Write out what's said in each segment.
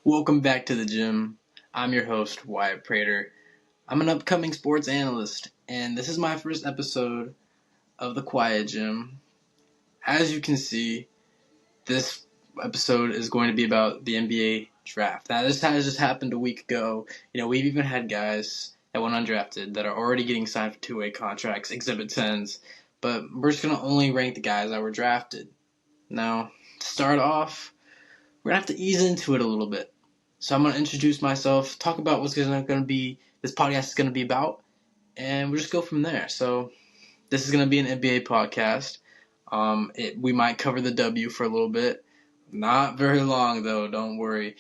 Welcome back to the gym. I'm your host, Wyatt Prater. I'm an upcoming sports analyst, and this is my first episode of the Quiet Gym. As you can see, this episode is going to be about the NBA draft. Now, this has just happened a week ago. We've even had guys that went undrafted that are already getting signed for two-way contracts, Exhibit 10s, but we're just going to only rank the guys that were drafted. Now, to start off, we're going to have to ease into it a little bit. So I'm going to introduce myself, talk about what's going to be, this podcast is going to be about, and we'll just go from there. So this is going to be an NBA podcast. We might cover the W for a little bit. Not very long, though, don't worry.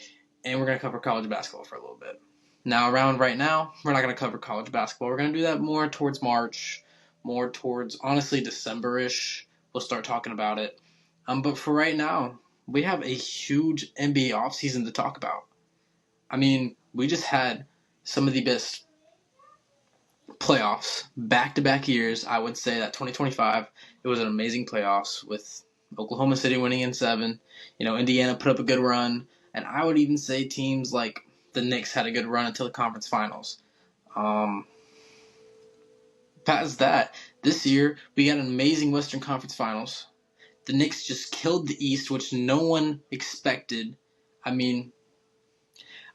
And we're going to cover college basketball for a little bit. Now, around right now, we're not going to cover college basketball. We're going to do that more towards March, more towards, honestly, December-ish. We'll start talking about it. But for right now, we have a huge NBA offseason to talk about. I mean, we just had some of the best playoffs back-to-back years. I would say that 2025, it was an amazing playoffs with Oklahoma City winning in 7. Indiana put up a good run. And I would even say teams like the Knicks had a good run until the conference finals. Past that, this year, we got an amazing Western Conference Finals. The Knicks just killed the East, which no one expected.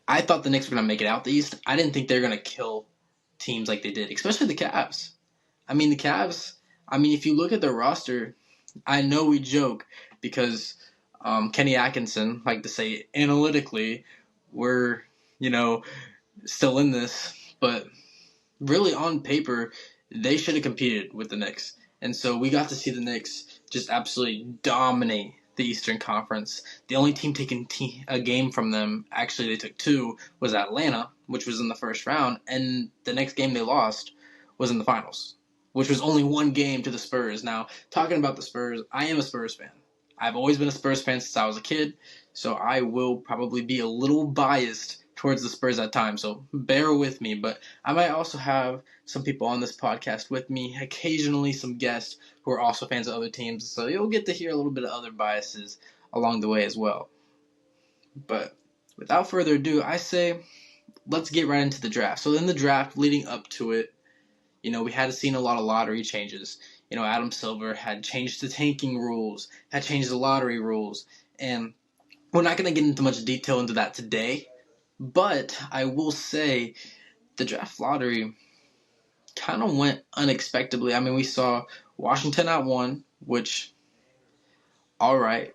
I thought the Knicks were going to make it out the East. I didn't think they were going to kill teams like they did, especially the Cavs. The Cavs, if you look at their roster, I know we joke because Kenny Atkinson like to say analytically we're, still in this. But really on paper, they should have competed with the Knicks. And so we got to see the Knicks just absolutely dominate the Eastern Conference. The only team taking a game from them, actually they took 2, was Atlanta, which was in the first round, and the next game they lost was in the finals, which was only 1 game to the Spurs. Now, talking about the Spurs, I am a Spurs fan. I've always been a Spurs fan since I was a kid, so I will probably be a little biased towards the Spurs at times, so bear with me. But I might also have some people on this podcast with me, occasionally some guests who are also fans of other teams, so you'll get to hear a little bit of other biases along the way as well. But without further ado, I say let's get right into the draft. So in the draft, leading up to it, we had seen a lot of lottery changes. Adam Silver had changed the tanking rules, had changed the lottery rules, and we're not going to get into much detail into that today. But I will say the draft lottery kind of went unexpectedly. We saw Washington at 1, which, all right,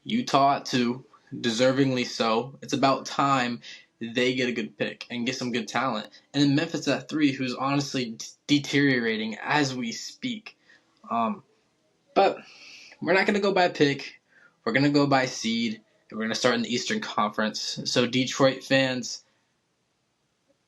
Utah at 2, deservingly so. It's about time they get a good pick and get some good talent. And then Memphis at 3, who's honestly deteriorating as we speak. But we're not going to go by pick. We're going to go by seed. And we're going to start in the Eastern Conference. So Detroit fans,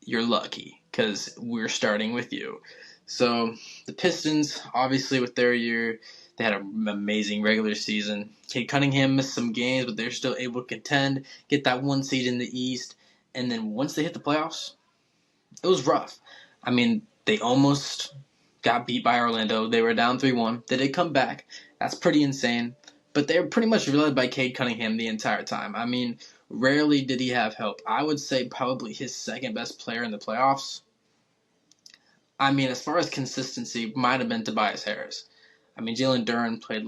you're lucky because we're starting with you. So the Pistons, obviously with their year, they had an amazing regular season. Cade Cunningham missed some games, but they're still able to contend, get that 1 seed in the East. And then once they hit the playoffs, it was rough. They almost got beat by Orlando. They were down 3-1. They did come back. That's pretty insane. But they were pretty much led by Cade Cunningham the entire time. Rarely did he have help. I would say probably his second best player in the playoffs. As far as consistency, might have been Tobias Harris. Jalen Duren played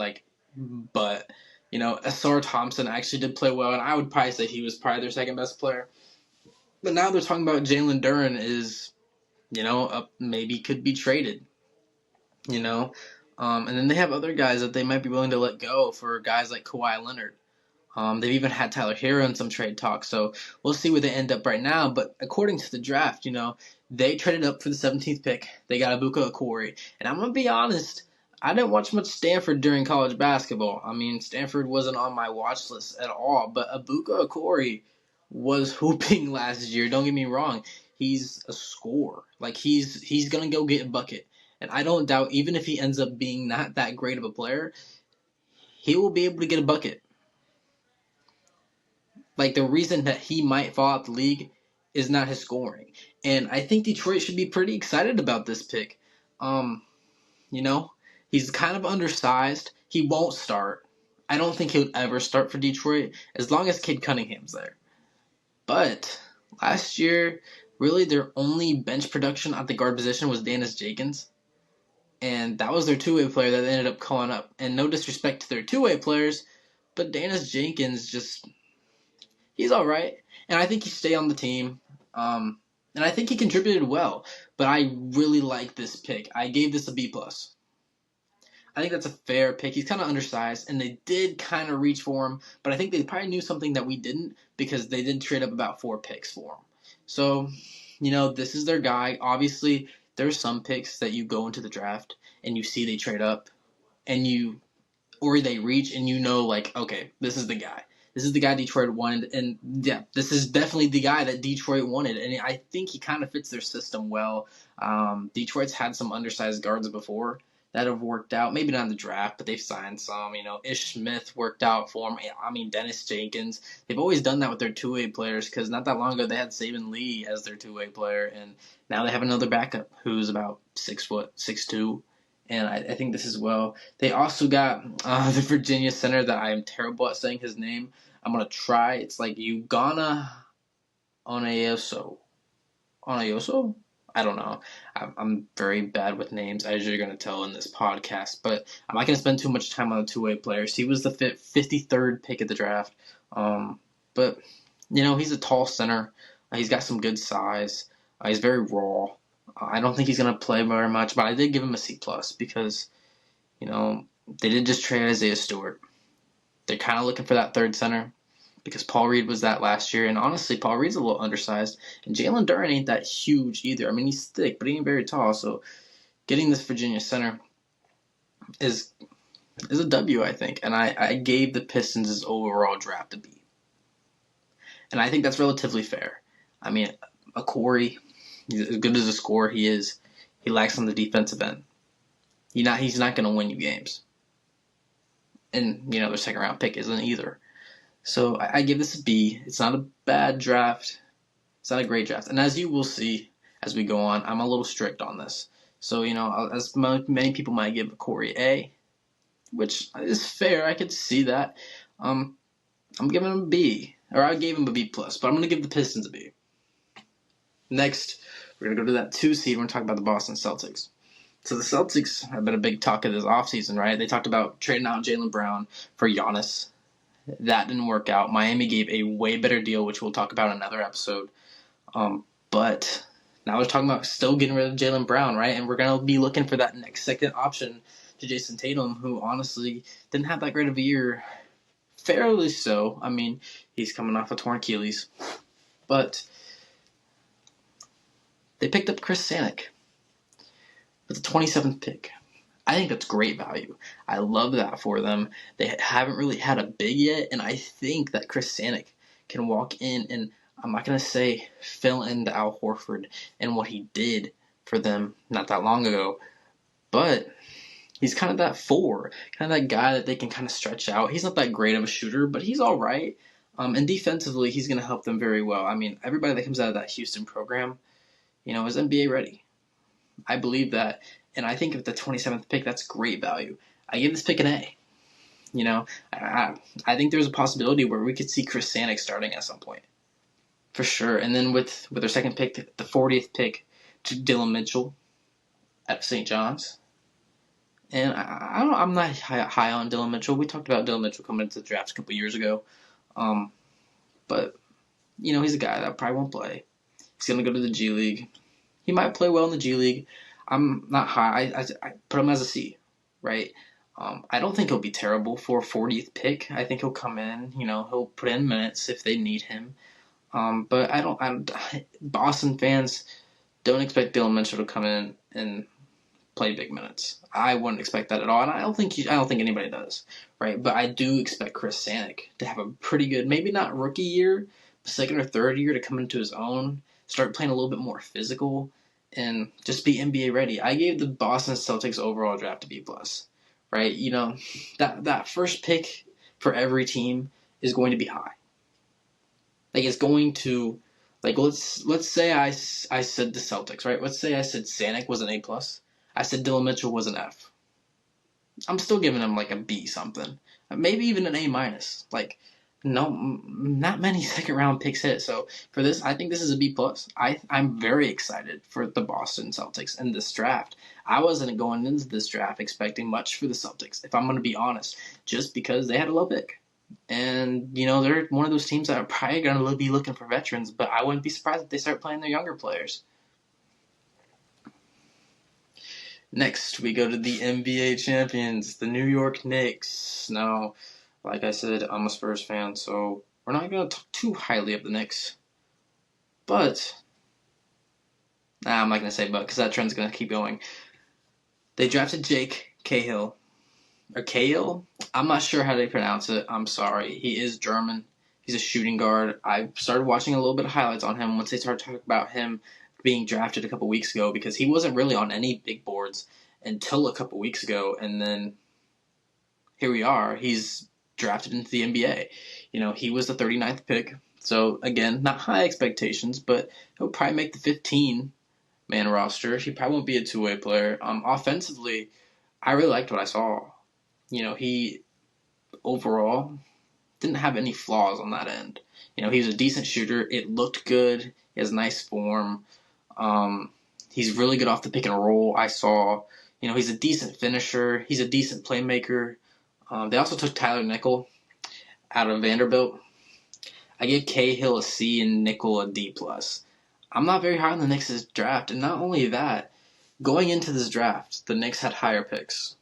but, Asar Thompson actually did play well, and I would probably say he was probably their second best player. But now they're talking about Jalen Duren is, maybe could be traded, and then they have other guys that they might be willing to let go for guys like Kawhi Leonard. They've even had Tyler Hero in some trade talks, so we'll see where they end up right now. But according to the draft, they traded up for the 17th pick. They got Ibuka Okori. And I'm going to be honest, I didn't watch much Stanford during college basketball. Stanford wasn't on my watch list at all. But Ibuka Okori was hooping last year. Don't get me wrong. He's a scorer. He's going to go get a bucket. And I don't doubt, even if he ends up being not that great of a player, he will be able to get a bucket. The reason that he might fall out the league is not his scoring. And I think Detroit should be pretty excited about this pick. He's kind of undersized. He won't start. I don't think he'll ever start for Detroit as long as Cade Cunningham's there. But last year, really their only bench production at the guard position was Danis Jenkins. And that was their two-way player that they ended up calling up. And no disrespect to their two-way players, but Danis Jenkins he's all right. And I think he stayed on the team. And I think he contributed well. But I really like this pick. I gave this a B+. I think that's a fair pick. He's kind of undersized, and they did kind of reach for him, but I think they probably knew something that we didn't because they did trade up about 4 picks for him. So, this is their guy. Obviously, there's some picks that you go into the draft and you see they trade up or they reach and okay, this is the guy. This is the guy Detroit wanted, and yeah, this is definitely the guy that Detroit wanted, and I think he kind of fits their system well. Detroit's had some undersized guards before that have worked out. Maybe not in the draft, but they've signed some. Ish Smith worked out for them. I mean, Dennis Jenkins. They've always done that with their two-way players because not that long ago they had Saban Lee as their two-way player, and now they have another backup who's about 6 foot, 6'2". And I think this as well. They also got the Virginia center that I am terrible at saying his name. I'm going to try. It's like Ugana Onayoso. Onayoso? I don't know. I'm very bad with names, as you're going to tell in this podcast. But I'm not going to spend too much time on the two-way players. He was the 53rd pick of the draft. But, he's a tall center. He's got some good size. He's very raw. I don't think he's going to play very much, but I did give him a C+ because, they did just trade Isaiah Stewart. They're kind of looking for that third center because Paul Reed was that last year, and honestly, Paul Reed's a little undersized, and Jalen Duren ain't that huge either. I mean, he's thick, but he ain't very tall, so getting this Virginia center is a W, I think, and I gave the Pistons' overall draft a B. And I think that's relatively fair. I mean, a Corey, as good as a scorer he is, he lacks on the defensive end. He's not going to win you games. And, their second-round pick isn't either. So I give this a B. It's not a bad draft. It's not a great draft. And as you will see as we go on, I'm a little strict on this. So, as many people might give Corey A, which is fair. I could see that. I'm giving him a B. Or I gave him a B+, but I'm going to give the Pistons a B. Next, we're going to go to that 2 seed. We're going to talk about the Boston Celtics. So the Celtics have been a big talk of this offseason, right? They talked about trading out Jaylen Brown for Giannis. That didn't work out. Miami gave a way better deal, which we'll talk about in another episode. But now we're talking about still getting rid of Jaylen Brown, right? And we're going to be looking for that next second option to Jason Tatum, who honestly didn't have that great of a year. Fairly so. I mean, he's coming off a torn Achilles. But they picked up Chris Sanic with the 27th pick. I think that's great value. I love that for them. They haven't really had a big yet, and I think that Chris Sanic can walk in and, I'm not going to say fill in the Al Horford and what he did for them not that long ago, but he's kind of that 4, kind of that guy that they can kind of stretch out. He's not that great of a shooter, but he's all right. And defensively, he's going to help them very well. I mean, everybody that comes out of that Houston program, is NBA ready. I believe that. And I think with the 27th pick, that's great value. I give this pick an A. I think there's a possibility where we could see Chris Sanic starting at some point. For sure. And then with their second pick, the 40th pick, to Dylan Mitchell at St. John's. And I'm not high on Dylan Mitchell. We talked about Dylan Mitchell coming into the draft a couple years ago. But, he's a guy that probably won't play. He's going to go to the G League. He might play well in the G League. I'm not high. I put him as a C, right? I don't think he'll be terrible for a 40th pick. I think he'll come in. He'll put in minutes if they need him. But Boston fans don't expect Dylan Mitchell to come in and play big minutes. I wouldn't expect that at all, and I don't think anybody does, right? But I do expect Chris Sanic to have a pretty good, maybe not rookie year, but second or third year to come into his own, start playing a little bit more physical, and just be NBA ready. I gave the Boston Celtics overall draft a B+, right? That first pick for every team is going to be high. It's going to, let's say I said the Celtics, right? Let's say I said Sanic was an A+. I said Dylan Mitchell was an F. I'm still giving him a B something. Maybe even an A-. No, not many second round picks hit. So for this, I think this is a B plus. I'm very excited for the Boston Celtics in this draft. I wasn't going into this draft expecting much for the Celtics, if I'm going to be honest, just because they had a low pick. And, they're one of those teams that are probably going to be looking for veterans, but I wouldn't be surprised if they start playing their younger players. Next, we go to the NBA champions, the New York Knicks. Now, like I said, I'm a Spurs fan, so we're not going to talk too highly of the Knicks. But, I'm not going to say but, because that trend's going to keep going. They drafted Jake Cahill. Or Cahill? I'm not sure how they pronounce it. I'm sorry. He is German. He's a shooting guard. I started watching a little bit of highlights on him once they started talking about him being drafted a couple weeks ago, because he wasn't really on any big boards until a couple weeks ago, and then here we are. He's drafted into the NBA. He was the 39th pick, so again, not high expectations, but he'll probably make the 15-man roster. He probably won't be a two-way player. Offensively, I really liked what I saw. He overall didn't have any flaws on that end. He was a decent shooter. It looked good. He has nice form. He's really good off the pick and roll. I saw, he's a decent finisher. He's a decent playmaker. They also took Tyler Nickel out of Vanderbilt. I gave Cahill a C and Nickel a D+. I'm not very high on the Knicks' draft, and not only that, going into this draft, the Knicks had higher picks.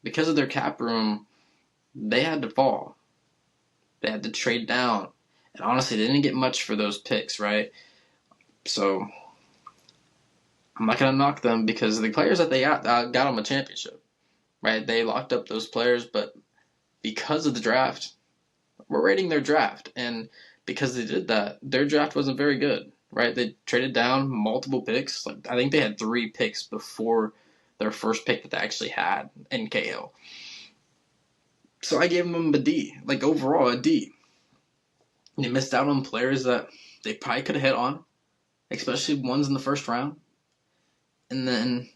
Because of their cap room, they had to fall. They had to trade down. And honestly, they didn't get much for those picks, right? So, I'm not going to knock them, because the players that they got them a championship, right? They locked up those players, but because of the draft, we're rating their draft. And because they did that, their draft wasn't very good, right? They traded down multiple picks. I think they had 3 picks before their first pick that they actually had in KO. So I gave them a D, overall a D. They missed out on players that they probably could have hit on, especially ones in the first round. And then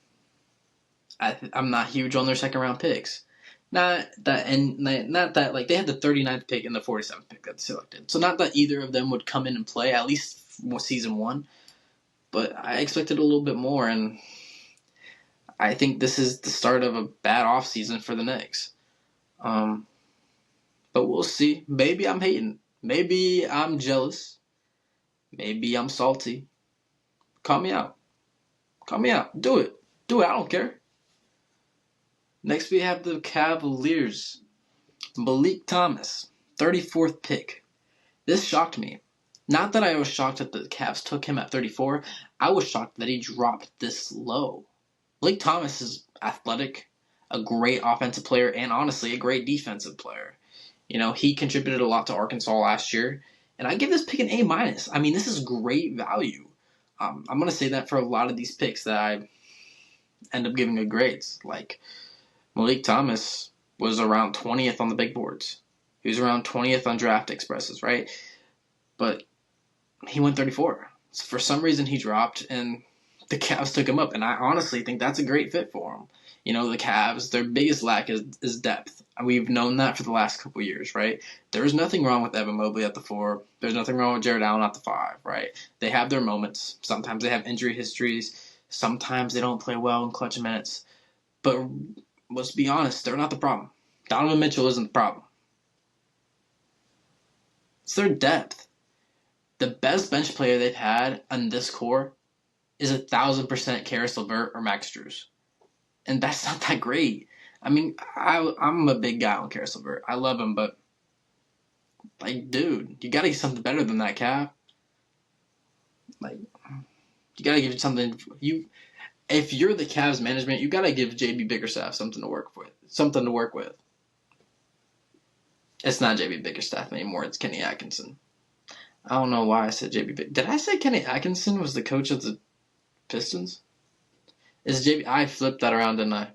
I'm not huge on their second round picks. Not that they had the 39th pick and the 47th pick that's selected. So not that either of them would come in and play, at least season 1. But I expected a little bit more, and I think this is the start of a bad offseason for the Knicks. But we'll see. Maybe I'm hating. Maybe I'm jealous. Maybe I'm salty. Call me out. Call me out. Do it. Do it. I don't care. Next we have the Cavaliers. Malik Thomas, 34th pick. This shocked me. Not that I was shocked that the Cavs took him at 34. I was shocked that he dropped this low. Malik Thomas is athletic, a great offensive player, and honestly, a great defensive player. He contributed a lot to Arkansas last year, and I give this pick an A-. I mean, this is great value. I'm going to say that for a lot of these picks that I end up giving good grades. Like, Malik Thomas was around 20th on the big boards. He was around 20th on Draft Expresses, right? But he went 34. So for some reason, he dropped, and the Cavs took him up, and I honestly think that's a great fit for him. The Cavs, their biggest lack is depth. We've known that for the last couple years, right? There's nothing wrong with Evan Mobley at the 4. There's nothing wrong with Jared Allen at the 5, right? They have their moments. Sometimes they have injury histories. Sometimes they don't play well in clutch minutes. But let's be honest, they're not the problem. Donovan Mitchell isn't the problem. It's their depth. The best bench player they've had on this core is 1,000% Karis LeVert or Max Strus. And that's not that great. I mean, I'm a big guy on Karis LeVert. I love him, but, dude, you got to get something better than that, Cav. You got to give it something. If you're the Cavs management, you got to give JB Bickerstaff something to work with. It's not JB Bickerstaff anymore. It's Kenny Atkinson. I don't know why I said JB Bickerstaff. Did I say Kenny Atkinson was the coach of the Pistons? I flipped that around, didn't I?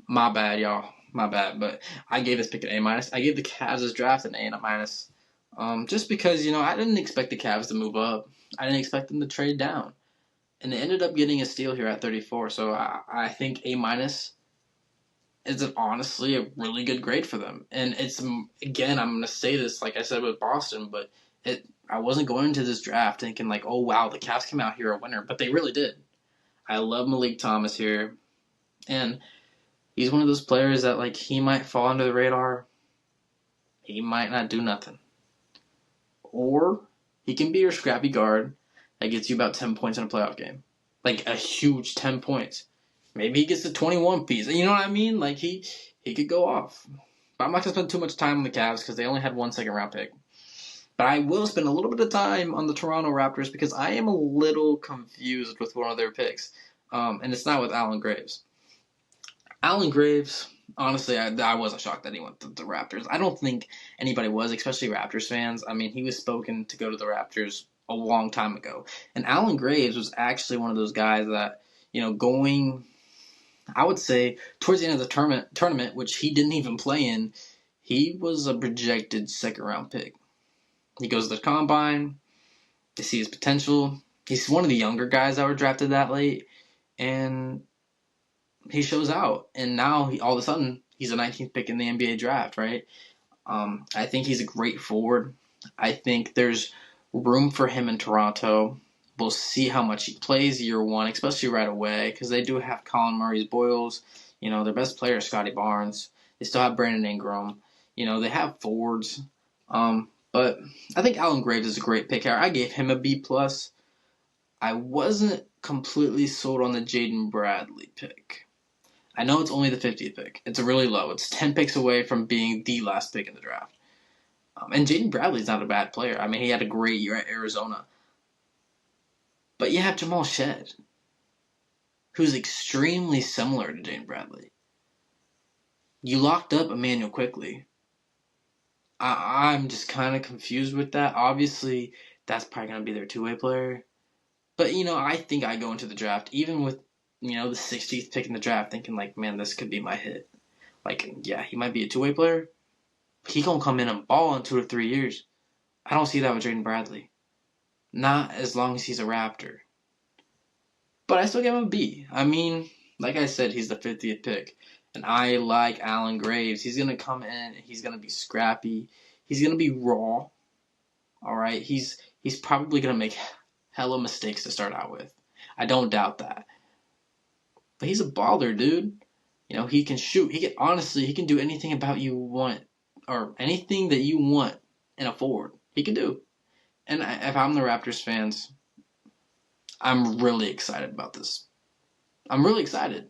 My bad, y'all. My bad. But I gave this pick an A-. I gave the Cavs' draft an A-. Just because, I didn't expect the Cavs to move up. I didn't expect them to trade down. And they ended up getting a steal here at 34. So I think A-. is honestly a really good grade for them. And it's, again, I'm going to say this like I said with Boston, but I wasn't going into this draft thinking like, oh wow, the Cavs came out here a winner, but they really did. I love Malik Thomas here, and he's one of those players that like he might fall under the radar, he might not do nothing, or he can be your scrappy guard that gets you about 10 points in a playoff game, like a huge 10 points. Maybe he gets the 21 piece. You know what I mean? Like he could go off. But I'm not gonna spend too much time on the Cavs because they only had 1 second-round pick. But I will spend a little bit of time on the Toronto Raptors because I am a little confused with one of their picks. And it's not with Allen Graves. Allen Graves, honestly, I wasn't shocked that he went to the Raptors. I don't think anybody was, especially Raptors fans. I mean, he was spoken to go to the Raptors a long time ago. And Allen Graves was actually one of those guys that, going, I would say, towards the end of the tournament, which he didn't even play in, he was a projected second-round pick. He goes to the combine. They see his potential. He's one of the younger guys that were drafted that late, and he shows out. And now, all of a sudden, he's a 19th pick in the NBA draft, right? I think he's a great forward. I think there's room for him in Toronto. We'll see how much he plays year one, especially right away, because they do have Colin Murray's Boyles. Their best player is Scotty Barnes. They still have Brandon Ingram. They have forwards. But I think Allen Graves is a great pick here. I gave him a B+. I wasn't completely sold on the Jaden Bradley pick. I know it's only the 50th pick. It's really low. It's 10 picks away from being the last pick in the draft. And Jaden Bradley's not a bad player. I mean, he had a great year at Arizona. But you have Jamal Shead, who's extremely similar to Jaden Bradley. You locked up Emmanuel Quickley. I'm just kind of confused with that. Obviously, that's probably going to be their two-way player. But, I think I go into the draft, even with, the 60th pick in the draft, thinking, like, man, this could be my hit. Like, yeah, he might be a two-way player. He going to come in and ball in 2 to 3 years. I don't see that with Jaden Bradley. Not as long as he's a Raptor. But I still give him a B. I mean, like I said, he's the 50th pick. And I like Allen Graves. He's going to come in. He's going to be scrappy. He's going to be raw. All right? He's probably going to make hella mistakes to start out with. I don't doubt that. But he's a baller, dude. He can shoot. He can do anything about you want, or anything that you want in a forward. He can do. And if I'm the Raptors fans, I'm really excited about this. I'm really excited.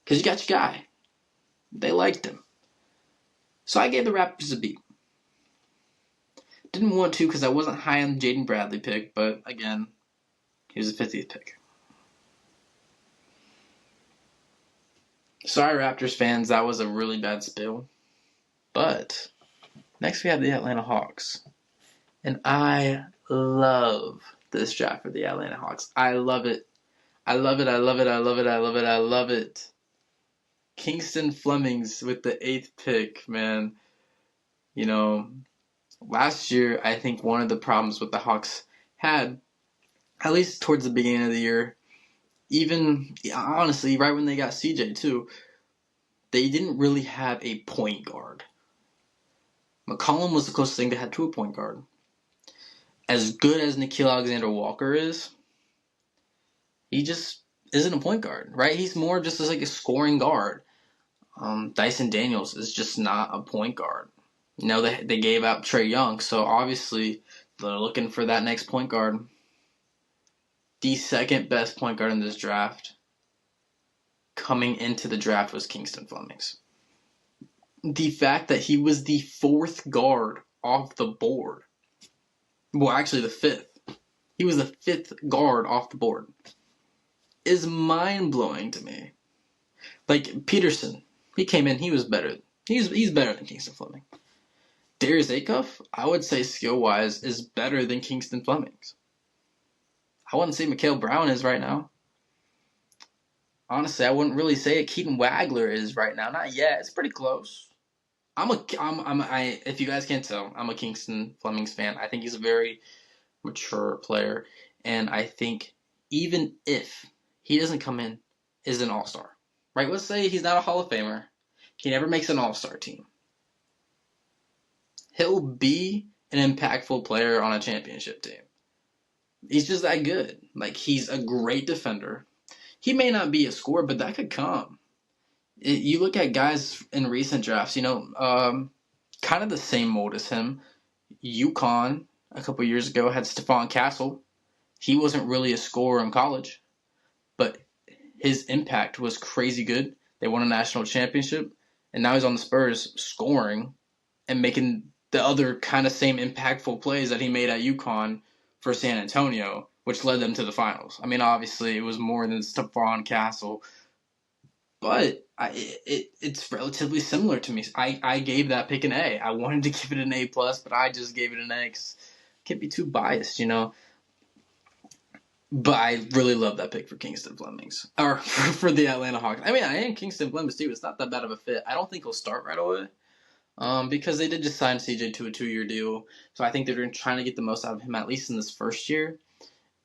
Because you got your guy. They liked him. So I gave the Raptors a B. Didn't want to because I wasn't high on the Jaden Bradley pick, but again, he was the 50th pick. Sorry, Raptors fans, that was a really bad spill. But next we have the Atlanta Hawks. And I love this draft for the Atlanta Hawks. I love it. I love it. I love it. I love it. I love it. I love it. Kingston Flemings with the 8th pick, man. Last year, I think one of the problems with the Hawks had, at least towards the beginning of the year, even, honestly, right when they got CJ too, they didn't really have a point guard. McCollum was the closest thing they had to a point guard. As good as Nickeil Alexander-Walker is, he just isn't a point guard, right? He's more just as like a scoring guard. Dyson Daniels is just not a point guard. They gave out Trae Young, so obviously they're looking for that next point guard. The second best point guard in this draft coming into the draft was Kingston Flemings. The fact that he was the 4th guard off the board. Well, actually the 5th. He was the 5th guard off the board. Is mind-blowing to me. Like, Peterson, he came in, he was better. He's better than Kingston Fleming. Darius Acuff, I would say skill-wise, is better than Kingston Flemings. I wouldn't say Mikal Brown is right now. Honestly, I wouldn't really say it. Keaton Wagler is right now. Not yet. It's pretty close. If you guys can't tell, I'm a Kingston Flemings fan. I think he's a very mature player, and I think even if he doesn't come in as an all-star, right? Let's say he's not a Hall of Famer. He never makes an all-star team. He'll be an impactful player on a championship team. He's just that good. Like, he's a great defender. He may not be a scorer, but that could come. You look at guys in recent drafts, kind of the same mold as him. UConn, a couple years ago, had Stephon Castle. He wasn't really a scorer in college, but his impact was crazy good. They won a national championship, and now he's on the Spurs scoring and making the other kind of same impactful plays that he made at UConn for San Antonio, which led them to the finals. I mean, obviously, it was more than Stephon Castle, but it's relatively similar to me. I gave that pick an A. I wanted to give it an A+, but I just gave it an A because I can't be too biased, But I really love that pick for Kingston Flemings. Or for the Atlanta Hawks. I mean, I am Kingston Flemings too. It's not that bad of a fit. I don't think he'll start right away. Because they did just sign CJ to a 2-year deal. So I think they're trying to get the most out of him, at least in this first year.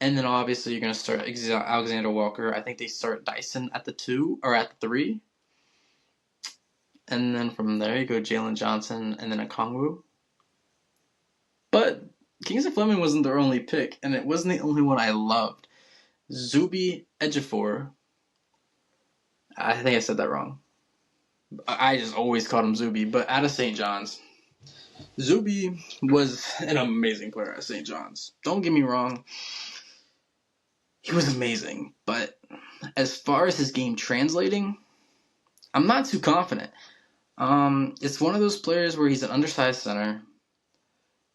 And then obviously you're going to start Alexander Walker. I think they start Dyson at the 2 or at the 3. And then from there you go Jalen Johnson and then Okongwu. But Kingston Fleming wasn't their only pick, and it wasn't the only one I loved. Zuby Ejiofor. I think I said that wrong. I just always called him Zuby, but out of St. John's. Zuby was an amazing player at St. John's. Don't get me wrong. He was amazing, but as far as his game translating, I'm not too confident. It's one of those players where he's an undersized center.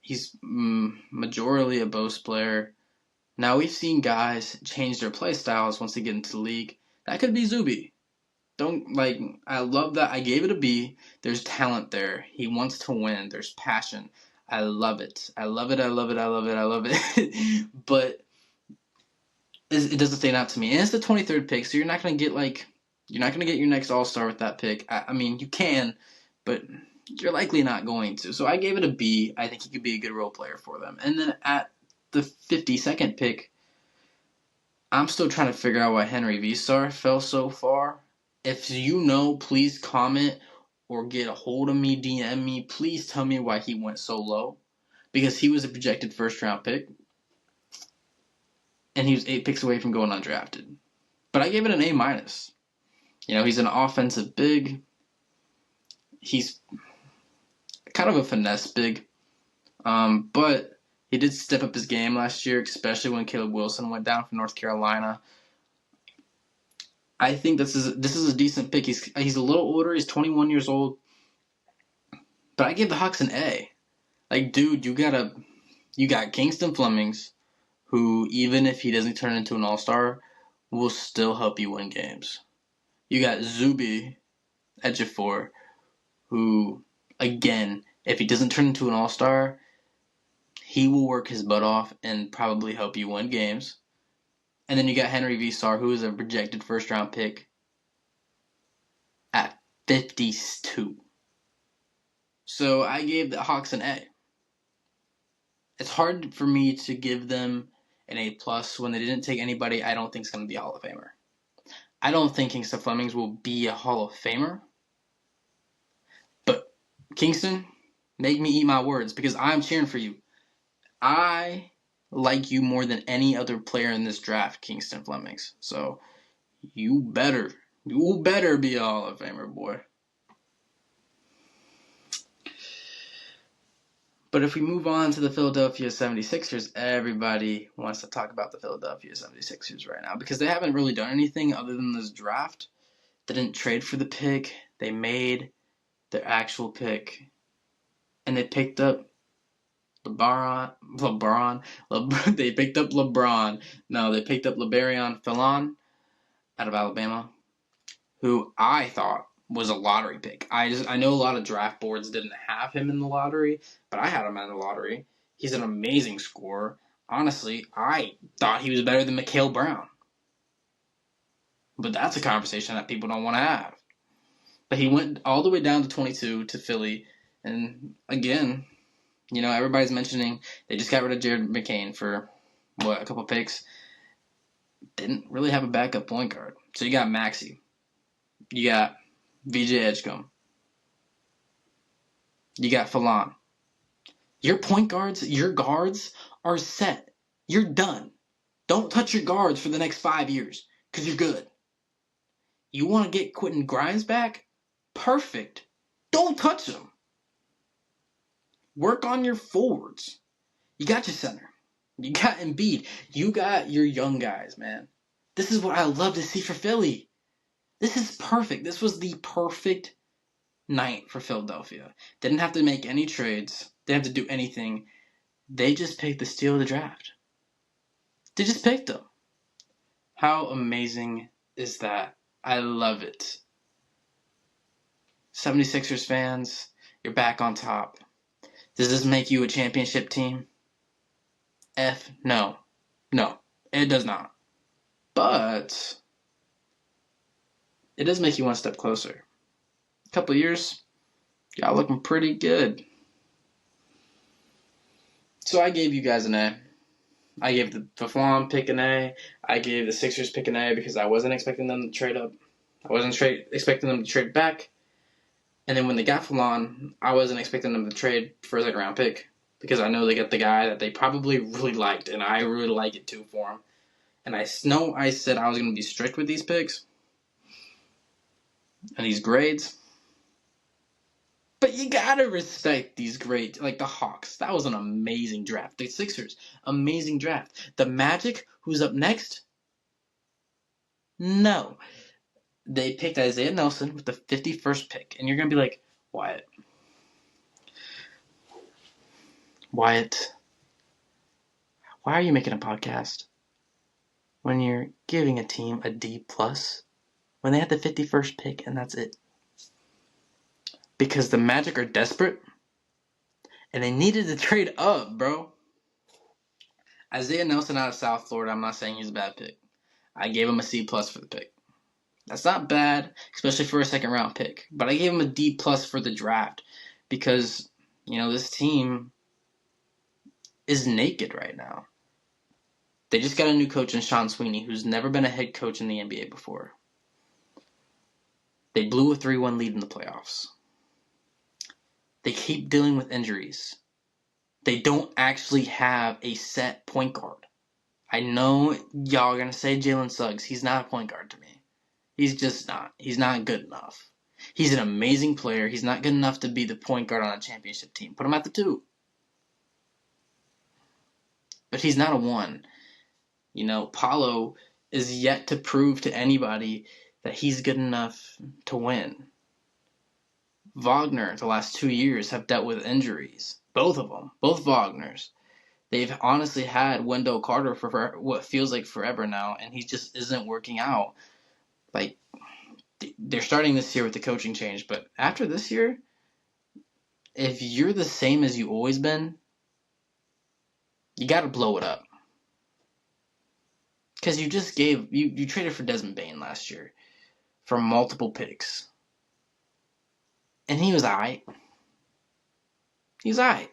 He's majorly a post player. Now, we've seen guys change their play styles once they get into the league. That could be Zuby. I love that. I gave it a B. There's talent there. He wants to win. There's passion. I love it. I love it. I love it. I love it. I love it. But it doesn't stand out to me. And it's the 23rd pick, so you're not going to get your next All-Star with that pick. I mean, you can, but you're likely not going to. So I gave it a B. I think he could be a good role player for them. And then at the 52nd pick, I'm still trying to figure out why Henry V-Star fell so far. If you know, please comment or get a hold of me, DM me. Please tell me why he went so low. Because he was a projected first-round pick. And he was 8 picks away from going undrafted. But I gave it an A-. He's an offensive big. He's kind of a finesse big. But he did step up his game last year, especially when Caleb Wilson went down from North Carolina. I think this is a decent pick. He's a little older. He's 21 years old. But I gave the Hawks an A. Like, dude, you got Kingston Flemings, who, even if he doesn't turn into an all-star, will still help you win games. You got Zuby Ejiofor, who, again, if he doesn't turn into an all-star, he will work his butt off and probably help you win games. And then you got Henry V-Star, who is a projected first-round pick at 52. So I gave the Hawks an A. It's hard for me to give them an A+ when they didn't take anybody I don't think is going to be a Hall of Famer. I don't think Kingston Flemings will be a Hall of Famer. But Kingston, make me eat my words because I'm cheering for you. I like you more than any other player in this draft, Kingston Flemings. So you better be a Hall of Famer, boy. But if we move on to the Philadelphia 76ers, everybody wants to talk about the Philadelphia 76ers right now because they haven't really done anything other than this draft. They didn't trade for the pick. They made their actual pick. And they picked up LeBron. They picked up LeBron. No, they picked up LeBarion Fallon out of Alabama, who I thought was a lottery pick. I know a lot of draft boards didn't have him in the lottery, but I had him in the lottery. He's an amazing scorer. Honestly, I thought he was better than Mikal Brown. But that's a conversation that people don't want to have. But he went all the way down to 22 to Philly. And again, everybody's mentioning they just got rid of Jared McCain for, a couple picks. Didn't really have a backup point guard. So you got Maxey. You got VJ Edgecombe. You got Falan. Your point guards, your guards are set. You're done. Don't touch your guards for the next 5 years because you're good. You want to get Quentin Grimes back? Perfect. Don't touch him. Work on your forwards. You got your center. You got Embiid. You got your young guys, man. This is what I love to see for Philly. This is perfect. This was the perfect night for Philadelphia. They didn't have to make any trades. They didn't have to do anything. They just picked the steal of the draft. They just picked them. How amazing is that? I love it. 76ers fans, you're back on top. Does this make you a championship team? No. No, it does not. But it does make you one step closer. A couple years, y'all looking pretty good. So I gave you guys an A. I gave the Flan pick an A. I gave the Sixers pick an A because I wasn't expecting them to trade up. I wasn't expecting them to trade back. And then when they got Flan, I wasn't expecting them to trade for a second round pick because I know they got the guy that they probably really liked, and I really like it too for him. And I know I said I was going to be strict with these picks and these grades. But you gotta respect these grades, like the Hawks. That was an amazing draft. The Sixers, amazing draft. The Magic, who's up next? No. They picked Isaiah Nelson with the 51st pick. And you're going to be like, Wyatt, why are you making a podcast when you're giving a team a D+, when they had the 51st pick and that's it? Because the Magic are desperate, and they needed to trade up, bro. Isaiah Nelson out of South Florida, I'm not saying he's a bad pick. I gave him a C+ for the pick. That's not bad, especially for a second-round pick. But I gave him a D+ for the draft because, this team is naked right now. They just got a new coach in Sean Sweeney, who's never been a head coach in the NBA before. They blew a 3-1 lead in the playoffs. They keep dealing with injuries. They don't actually have a set point guard. I know y'all are going to say Jalen Suggs. He's not a point guard to me. He's just not. He's not good enough. He's an amazing player. He's not good enough to be the point guard on a championship team. Put him at the 2. But he's not a 1. Paulo is yet to prove to anybody that he's good enough to win. Wagner, the last 2 years, have dealt with injuries. Both of them. Both Wagners. They've honestly had Wendell Carter for what feels like forever now, and he just isn't working out. Like, they're starting this year with the coaching change, but after this year, if you're the same as you always been, you got to blow it up. Because you just you traded for Desmond Bane last year for multiple picks. And he was alright. He's alright.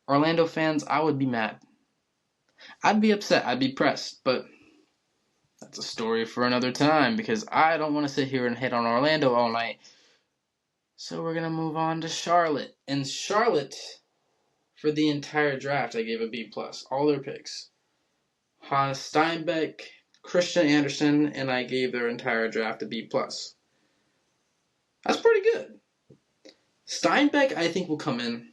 Orlando fans, I would be mad. I'd be upset. I'd be pressed. But that's a story for another time because I don't want to sit here and hit on Orlando all night. So we're going to move on to Charlotte. And Charlotte, for the entire draft, I gave a B+. All their picks. Hans Steinbeck, Christian Anderson, and I gave their entire draft a B+. That's pretty good. Steinbeck, I think, will come in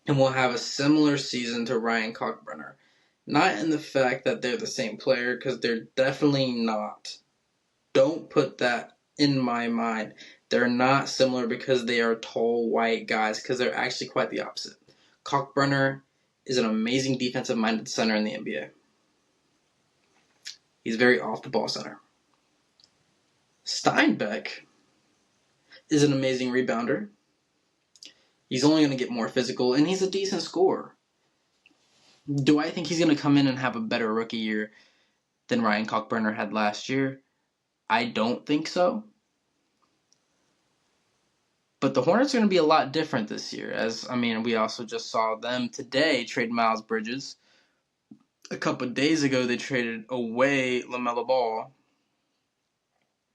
and will have a similar season to Ryan Kalkbrenner. Not in the fact that they're the same player, because they're definitely not. Don't put that in my mind. They're not similar because they are tall, white guys, because they're actually quite the opposite. Kalkbrenner is an amazing defensive-minded center in the NBA. He's very off-the-ball center. Steinbeck is an amazing rebounder. He's only going to get more physical, and he's a decent scorer. Do I think he's going to come in and have a better rookie year than Ryan Kalkbrenner had last year? I don't think so. But the Hornets are going to be a lot different this year. We also just saw them today trade Miles Bridges. A couple of days ago, they traded away LaMelo Ball.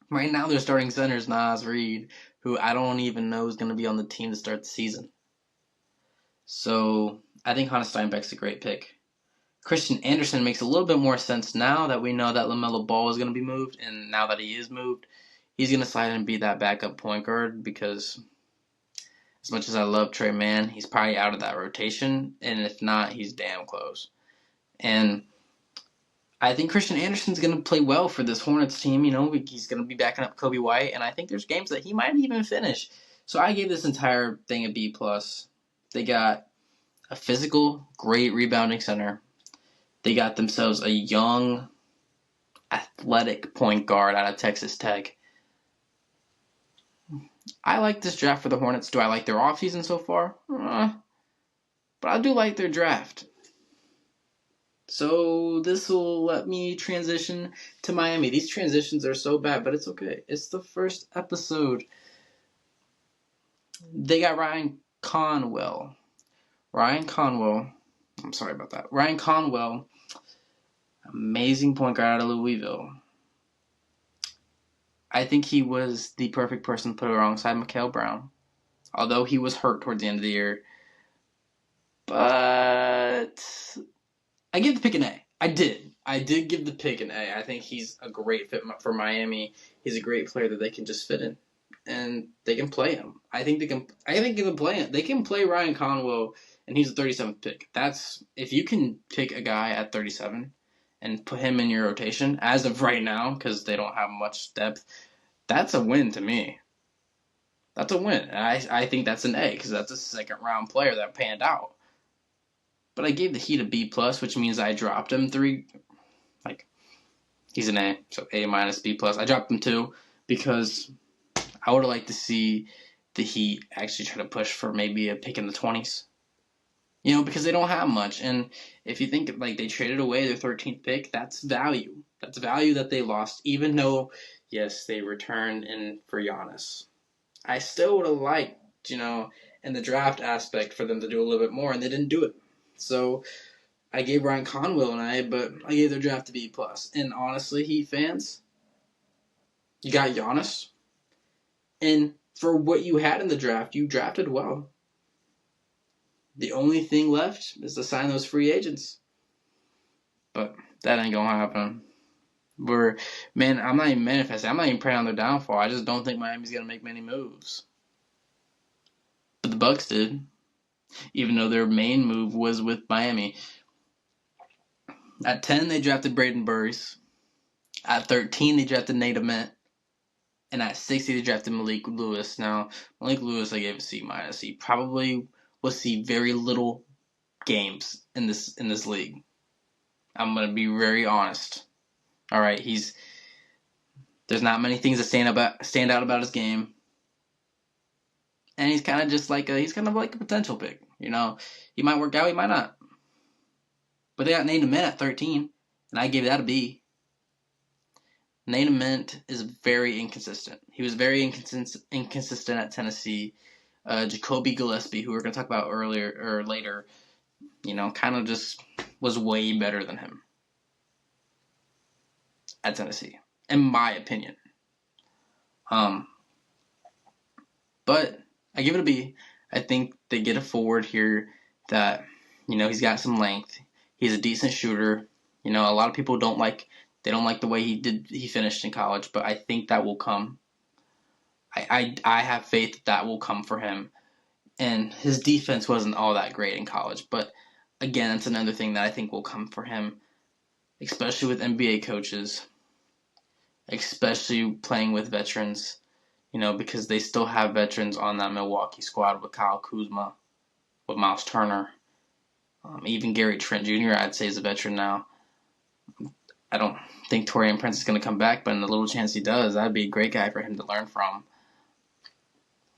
Right now, their starting center is Naz Reid, who I don't even know is going to be on the team to start the season. So I think Hannes Steinbeck's a great pick. Christian Anderson makes a little bit more sense now that we know that LaMelo Ball is going to be moved, and now that he is moved, he's going to slide in and be that backup point guard because as much as I love Trey Mann, he's probably out of that rotation, and if not, he's damn close. And I think Christian Anderson's going to play well for this Hornets team. He's going to be backing up Kobe White, and I think there's games that he might even finish. So I gave this entire thing a B+. They got a physical, great rebounding center. They got themselves a young, athletic point guard out of Texas Tech. I like this draft for the Hornets. Do I like their offseason so far? But I do like their draft. So this will let me transition to Miami. These transitions are so bad, but it's okay. It's the first episode. They got Ryan Conwell. Ryan Conwell, amazing point guard out of Louisville. I think he was the perfect person to put alongside Mikal Brown, although he was hurt towards the end of the year. But I give the pick an A. I did give the pick an A. I think he's a great fit for Miami. He's a great player that they can just fit in, and they can play him. I think they can play him. They can play Ryan Conwell, and he's the 37th pick. That's if you can pick a guy at 37 and put him in your rotation as of right now, because they don't have much depth. That's a win to me. That's a win. I think that's an A because that's a second-round player that panned out. But I gave the Heat a B+, which means I dropped him 3. He's an A, so A-, B+. I dropped him 2 because I would have liked to see the Heat actually try to push for maybe a pick in the 20s. Because they don't have much. And if you think they traded away their 13th pick, that's value. That's value that they lost, even though, yes, they returned in for Giannis. I still would have liked, in the draft aspect for them to do a little bit more, and they didn't do it. So I gave Ryan Conwell an A, but I gave their draft a B+. And honestly, Heat fans, you got Giannis. And for what you had in the draft, you drafted well. The only thing left is to sign those free agents. But that ain't going to happen. I'm not even manifesting. I'm not even praying on their downfall. I just don't think Miami's going to make many moves. But the Bucks did. Even though their main move was with Miami. At 10, they drafted Braden Burris. At 13, they drafted Nate Ament. And at 60, they drafted Malik Lewis. Now, Malik Lewis, I gave a C-. He probably will see very little games in this league. I'm going to be very honest. All right, there's not many things that stand out about his game. And he's kind of just like a potential pick. He might work out, he might not. But they got Nate Ament at 13, and I gave that a B. Nate Ament is very inconsistent. He was very inconsistent at Tennessee. Jacoby Gillespie, who we're going to talk about later, kind of just was way better than him at Tennessee, in my opinion. But I give it a B. I think they get a forward here that, he's got some length. He's a decent shooter. A lot of people don't like the way he finished in college, but I think that will come. I have faith that will come for him. And his defense wasn't all that great in college, but again, that's another thing that I think will come for him, especially with NBA coaches, especially playing with veterans, because they still have veterans on that Milwaukee squad with Kyle Kuzma, with Miles Turner, even Gary Trent Jr. I'd say is a veteran now. I don't think Taurean Prince is going to come back, but in the little chance he does, that'd be a great guy for him to learn from.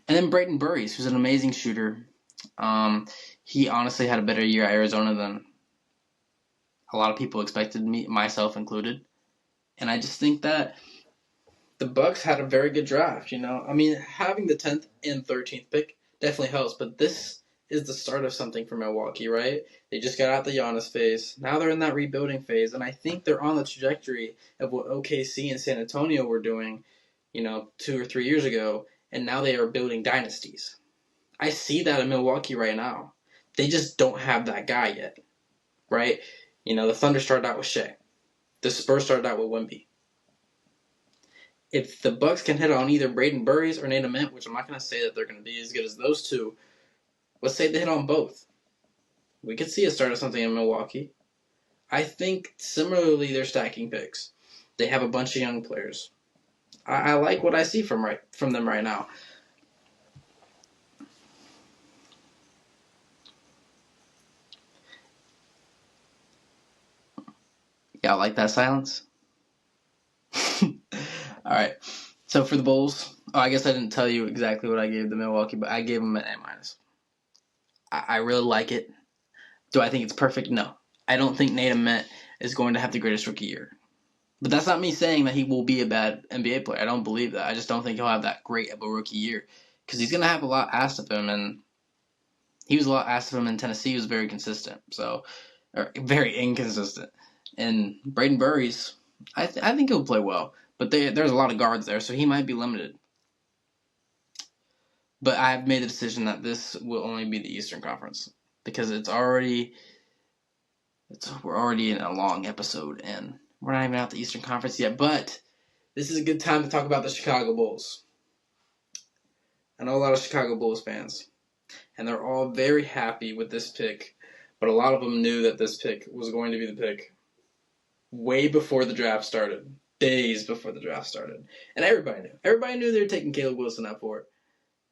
And then Braden Burris, who's an amazing shooter. He honestly had a better year at Arizona than a lot of people expected, myself included. And I just think that the Bucks had a very good draft, having the 10th and 13th pick definitely helps, but this is the start of something for Milwaukee, right? They just got out the Giannis phase. Now they're in that rebuilding phase, and I think they're on the trajectory of what OKC and San Antonio were doing, 2 or 3 years ago, and now they are building dynasties. I see that in Milwaukee right now. They just don't have that guy yet, right? The Thunder started out with Shea. The Spurs started out with Wemby. If the Bucks can hit on either Braden Burries or Nate Ament, which I'm not going to say that they're going to be as good as those two, let's say they hit on both. We could see a start of something in Milwaukee. I think similarly they're stacking picks. They have a bunch of young players. I like what I see from them right now. Y'all like that silence? All right. So for the Bulls, I guess I didn't tell you exactly what I gave the Milwaukee, but I gave them an A-. I really like it. Do I think it's perfect? No. I don't think Nate Ament is going to have the greatest rookie year. But that's not me saying that he will be a bad NBA player. I don't believe that. I just don't think he'll have that great of a rookie year. Because he's going to have a lot asked of him, and he was a lot asked of him in Tennessee. He was very consistent, or very inconsistent. And Braden Burries, I think he'll play well. But there's a lot of guards there, so he might be limited. But I've made the decision that this will only be the Eastern Conference. Because we're already in a long episode, and we're not even out the Eastern Conference yet. But this is a good time to talk about the Chicago Bulls. I know a lot of Chicago Bulls fans, and they're all very happy with this pick. But a lot of them knew that this pick was going to be the pick way before the draft started. Days before the draft started. And everybody knew. Everybody knew they were taking Caleb Wilson up for it.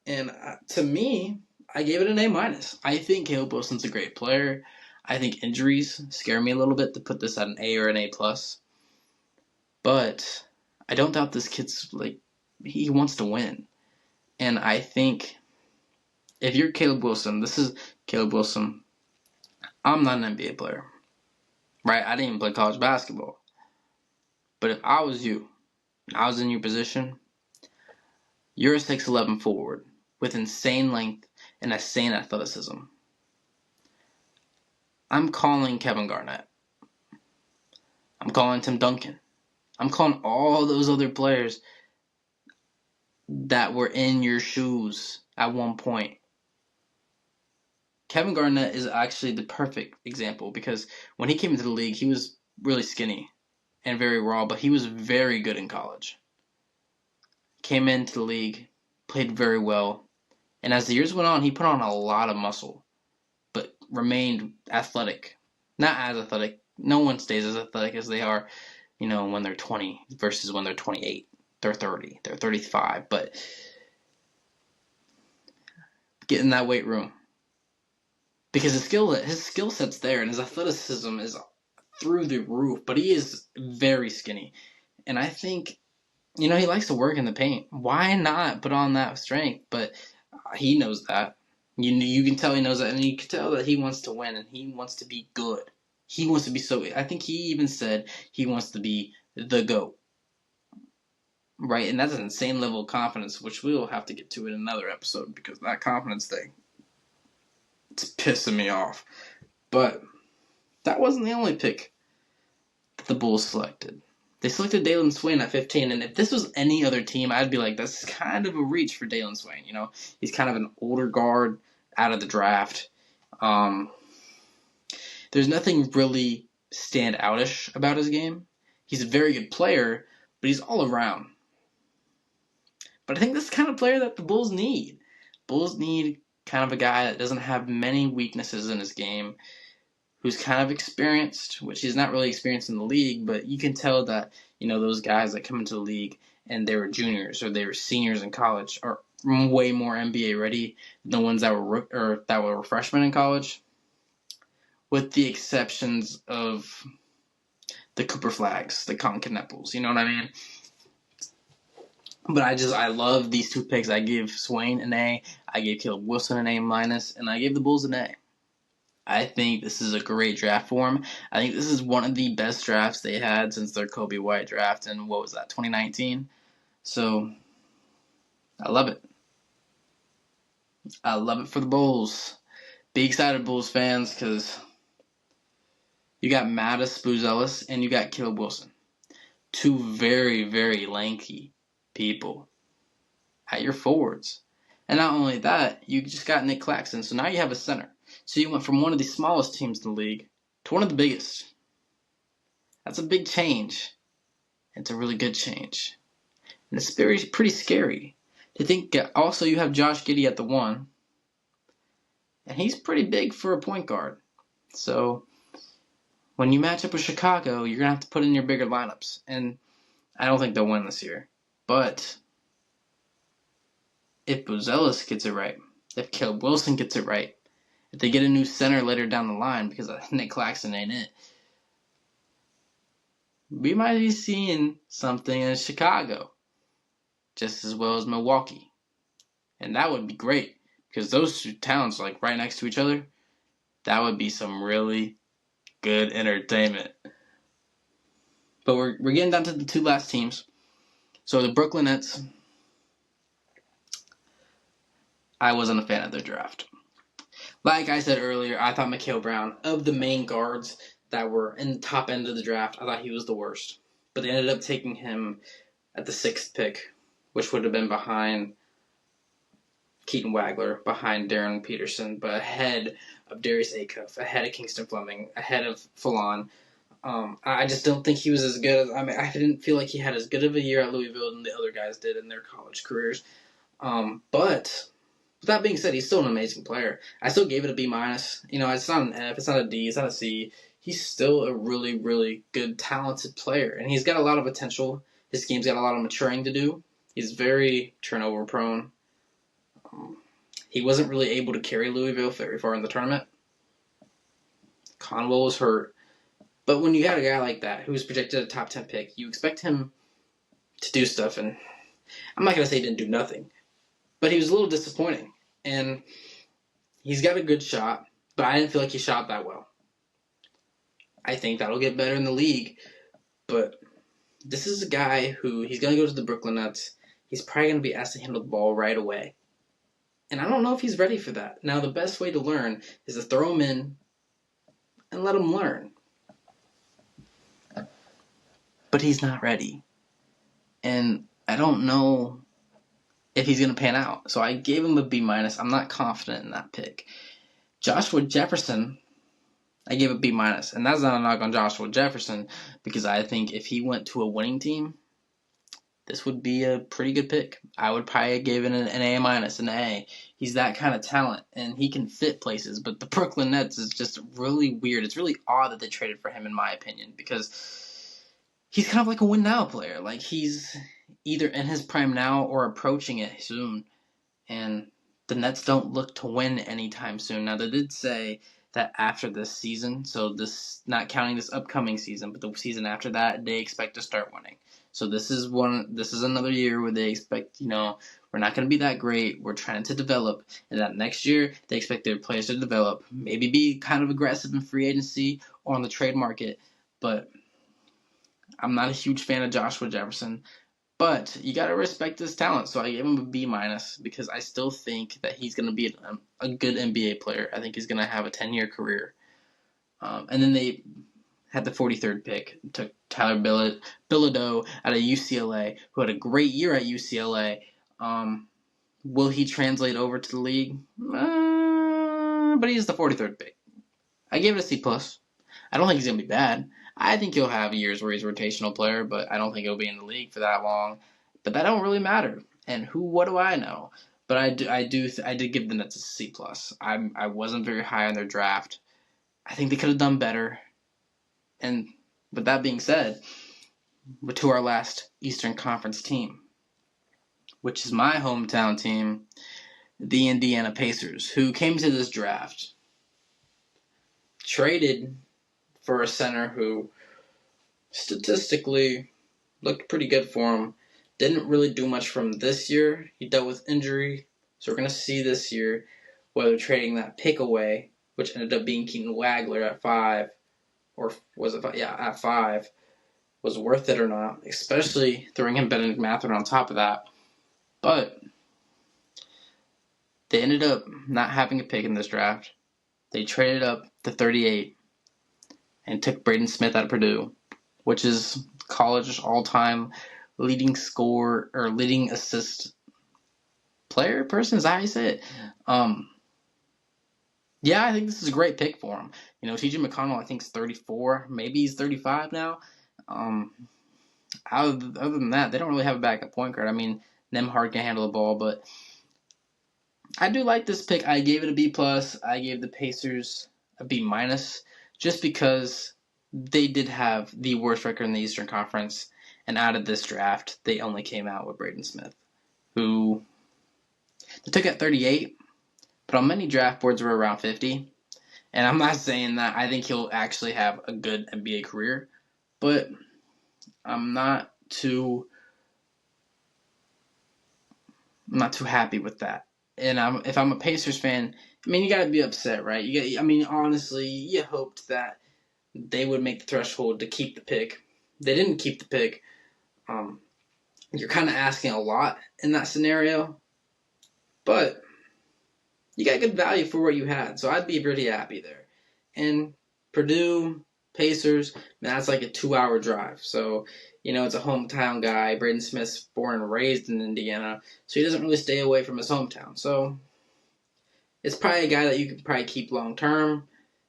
And to me, I gave it an A-. I think Caleb Wilson's a great player. I think injuries scare me a little bit to put this at an A or an A+. But I don't doubt this kid's, he wants to win. And I think if you're Caleb Wilson, this is Caleb Wilson. I'm not an NBA player. Right? I didn't even play college basketball. But if I was you, and I was in your position, you're a 6'11 forward with insane length and insane athleticism. I'm calling Kevin Garnett. I'm calling Tim Duncan. I'm calling all those other players that were in your shoes at one point. Kevin Garnett is actually the perfect example because when he came into the league, he was really skinny and very raw, but he was very good in college. Came into the league, played very well, and as the years went on, he put on a lot of muscle, but remained athletic. Not as athletic. No one stays as athletic as they are, when they're 20 versus when they're 28. They're 30. They're 35. But get in that weight room. Because his skill set's there and his athleticism is through the roof, but he is very skinny. And I think, he likes to work in the paint. Why not put on that strength? But he knows that. You can tell he knows that, and you can tell that he wants to win, and he wants to be good. He wants to be I think he even said he wants to be the GOAT. Right? And that's an insane level of confidence, which we'll have to get to in another episode, because that confidence thing, it's pissing me off. But that wasn't the only pick that the Bulls selected. They selected Dalen Swain at 15, and if this was any other team, I'd be like, that's kind of a reach for Dalen Swain. He's kind of an older guard out of the draft. There's nothing really stand-outish about his game. He's a very good player, but he's all around. But I think this is the kind of player that the Bulls need. Bulls need kind of a guy that doesn't have many weaknesses in his game, who's kind of experienced, which he's not really experienced in the league, but you can tell that, those guys that come into the league and they were juniors or they were seniors in college are way more NBA ready than the ones that were freshmen in college, with the exceptions of the Cooper Flags, the Colin Kneppels, you know what I mean? But I love these two picks. I gave Swain an A, I gave Caleb Wilson an A-, and I gave the Bulls an A. I think this is a great draft for him. I think this is one of the best drafts they had since their Kobe White draft in, 2019? So, I love it. I love it for the Bulls. Be excited, Bulls fans, because you got Mattis Buzelis and you got Caleb Wilson. Two very, very lanky people. at your forwards. And not only that, you just got Nick Claxton, so now you have a center. So you went from one of the smallest teams in the league to one of the biggest. That's a big change. It's a really good change. And it's pretty scary to think also you have Josh Giddey at the 1. And he's pretty big for a point guard. So when you match up with Chicago, you're going to have to put in your bigger lineups. And I don't think they'll win this year. But if Buzelis gets it right, if Caleb Wilson gets it right, if they get a new center later down the line, because Nick Claxton ain't it, we might be seeing something in Chicago just as well as Milwaukee. And that would be great, because those two towns are like right next to each other. That would be some really good entertainment. But we're getting down to the 2 last teams. So the Brooklyn Nets, I wasn't a fan of their draft. Like I said earlier, I thought Mikal Brown, of the main guards that were in the top end of the draft, I thought he was the worst. But they ended up taking him at the 6th pick, which would have been behind Keaton Wagler, behind Darren Peterson, but ahead of Darius Acuff, ahead of Kingston Fleming, ahead of Fallon. I just don't think he was as good. I didn't feel like he had as good of a year at Louisville than the other guys did in their college careers. But with that being said, he's still an amazing player. I still gave it a B-. It's not an F, it's not a D, it's not a C. He's still a really, really good, talented player. And he's got a lot of potential. His game's got a lot of maturing to do. He's very turnover prone. He wasn't really able to carry Louisville very far in the tournament. Conwell was hurt. But when you got a guy like that who's projected a top 10 pick, you expect him to do stuff. And I'm not going to say he didn't do nothing, but he was a little disappointing. And he's got a good shot, but I didn't feel like he shot that well. I think that'll get better in the league. But this is a guy who, he's going to go to the Brooklyn Nets. He's probably going to be asked to handle the ball right away. And I don't know if he's ready for that. Now, the best way to learn is to throw him in and let him learn. But he's not ready. And I don't know if he's going to pan out. So I gave him a B-. I'm not confident in that pick. Joshua Jefferson, I gave a B-. And that's not a knock on Joshua Jefferson, because I think if he went to a winning team, this would be a pretty good pick. I would probably give it an A-, an A. He's that kind of talent, and he can fit places. But the Brooklyn Nets is just really weird. It's really odd that they traded for him, in my opinion, because he's kind of like a win-now player. Like, he's either in his prime now or approaching it soon. And the Nets don't look to win anytime soon. Now, they did say that after this season, so this, not counting this upcoming season, but the season after that, they expect to start winning. So this is another year where they expect, we're not going to be that great. We're trying to develop. And that next year, they expect their players to develop. Maybe be kind of aggressive in free agency or on the trade market. But I'm not a huge fan of Joshua Jefferson. But you got to respect his talent. So I gave him a B- because I still think that he's going to be a good NBA player. I think he's going to have a 10-year career. And then they had the 43rd pick, took Tyler Bilodeau out of UCLA, who had a great year at UCLA. Will he translate over to the league? But he's the 43rd pick. I gave it a C+. I don't think he's going to be bad. I think he'll have years where he's a rotational player, but I don't think he'll be in the league for that long. But that don't really matter. And what do I know? But I did give the Nets a C+. I wasn't very high on their draft. I think they could have done better. And with that being said, we're to our last Eastern Conference team, which is my hometown team, the Indiana Pacers, who came to this draft, traded for a center who statistically looked pretty good for him. Didn't really do much from this year. He dealt with injury. So we're going to see this year whether trading that pick away, which ended up being Keaton Wagler at 5, or was it 5? Yeah, at 5, was worth it or not, especially throwing in Benedict Mathurin on top of that. But they ended up not having a pick in this draft. They traded up to 38 and took Braden Smith out of Purdue, which is college's all-time leading assist person, is that how you say it? Yeah, I think this is a great pick for him. TJ McConnell, I think, is 34. Maybe he's 35 now. Um, other than that, they don't really have a backup point guard. I mean, Nemhard can handle the ball, but I do like this pick. I gave it a B plus. I gave the Pacers a B minus, just because they did have the worst record in the Eastern Conference, and out of this draft, they only came out with Braden Smith, who they took at 38, but on many draft boards were around 50. And I'm not saying that I think he'll actually have a good NBA career, but I'm not too happy with that. And if I'm a Pacers fan, I mean, you got to be upset, right? Honestly, you hoped that they would make the threshold to keep the pick. They didn't keep the pick. You're kind of asking a lot in that scenario, but you got good value for what you had, so I'd be pretty happy there. And Purdue, Pacers, that's like a 2-hour drive. So, it's a hometown guy. Braden Smith's born and raised in Indiana, so he doesn't really stay away from his hometown. So, it's probably a guy that you could probably keep long term,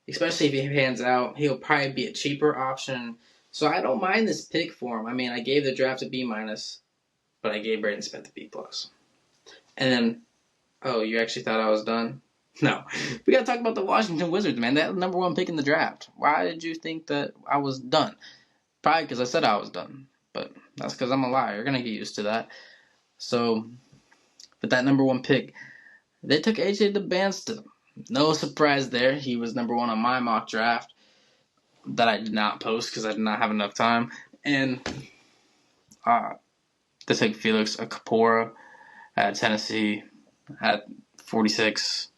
especially if he hands out. He'll probably be a cheaper option. So, I don't mind this pick for him. I mean, I gave the draft a B minus, but I gave Braden Smith a B plus. And then, oh, you actually thought I was done? No. We got to talk about the Washington Wizards, man. That number one pick in the draft. Why did you think that I was done? Probably because I said I was done. But that's because I'm a liar. You're going to get used to that. So, with that number one pick, they took AJ Dybansta. No surprise there. He was number one on my mock draft that I did not post because I did not have enough time. And they took Felix Akpora at Tennessee at 46.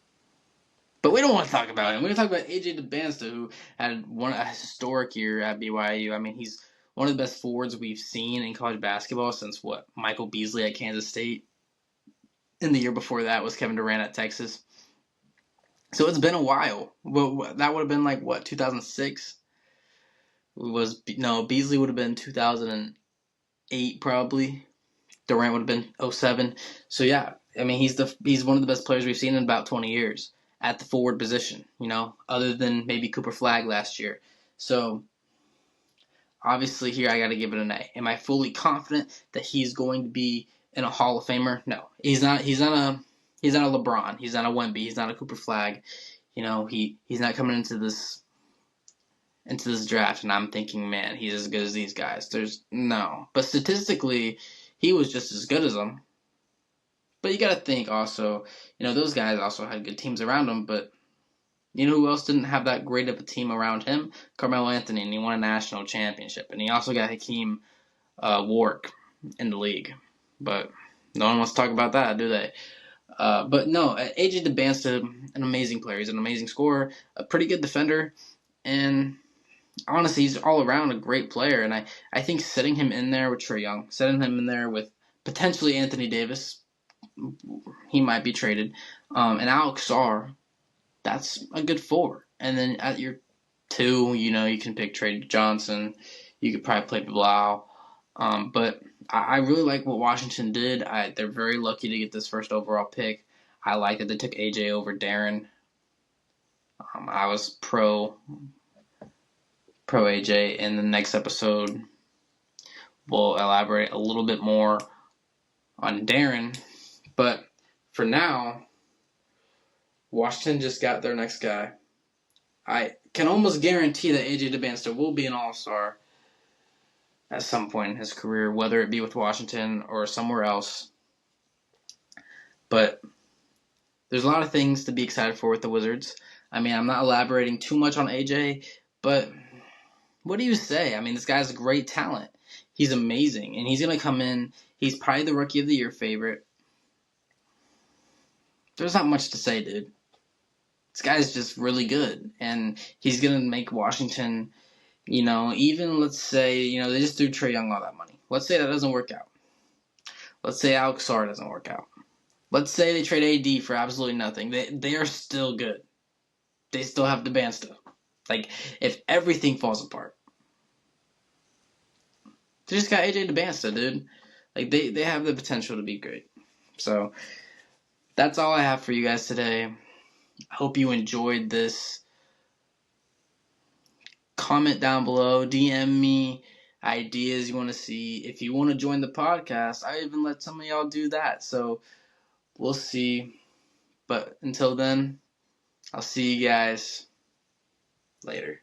But we don't want to talk about him. We're going to talk about AJ Dybansta, who had a historic year at BYU. I mean, he's one of the best forwards we've seen in college basketball since, Michael Beasley at Kansas State. And the year before that was Kevin Durant at Texas. So it's been a while. Well, that would have been 2006? Beasley would have been 2008 probably. Durant would have been 2007. So yeah, I mean, he's one of the best players we've seen in about 20 years at the forward position, other than maybe Cooper Flagg last year. So obviously here I got to give it an A. Am I fully confident that he's going to be in a Hall of Famer? No, he's not. He's not a LeBron. He's not a Wemby. He's not a Cooper Flagg. He's not coming into this draft and I'm thinking, man, he's as good as these guys. But statistically, he was just as good as them. But you got to think also, those guys also had good teams around them, but you know who else didn't have that great of a team around him? Carmelo Anthony, and he won a national championship. And he also got Hakeem Warwick in the league. But no one wants to talk about that, do they? But no, AJ Dybansta, an amazing player. He's an amazing scorer, a pretty good defender, and honestly, he's all around a great player. And I think setting him in there with Trae Young, setting him in there with potentially Anthony Davis, he might be traded, and Alex Sarr, that's a good four. And then at your two, you can pick Trey Johnson. You could probably play Blau. But I really like what Washington did. They're very lucky to get this first overall pick. I like that they took AJ over Darren. I was pro AJ. In the next episode, we'll elaborate a little bit more on Darren. But for now, Washington just got their next guy. I can almost guarantee that AJ Dybansta will be an all-star at some point in his career, whether it be with Washington or somewhere else. But there's a lot of things to be excited for with the Wizards. I mean, I'm not elaborating too much on AJ, but what do you say? I mean, this guy's a great talent. He's amazing, and he's going to come in. He's probably the Rookie of the Year favorite. There's not much to say, dude. This guy's just really good, and he's going to make Washington, even let's say, they just threw Trae Young all that money. Let's say that doesn't work out. Let's say Alex Sarr doesn't work out. Let's say they trade AD for absolutely nothing. They are still good. They still have Dybansta. If everything falls apart, they just got AJ Dybansta, dude. They have the potential to be great. So, that's all I have for you guys today. I hope you enjoyed this. Comment down below, DM me ideas you want to see. If you want to join the podcast, I even let some of y'all do that. So we'll see. But until then, I'll see you guys later.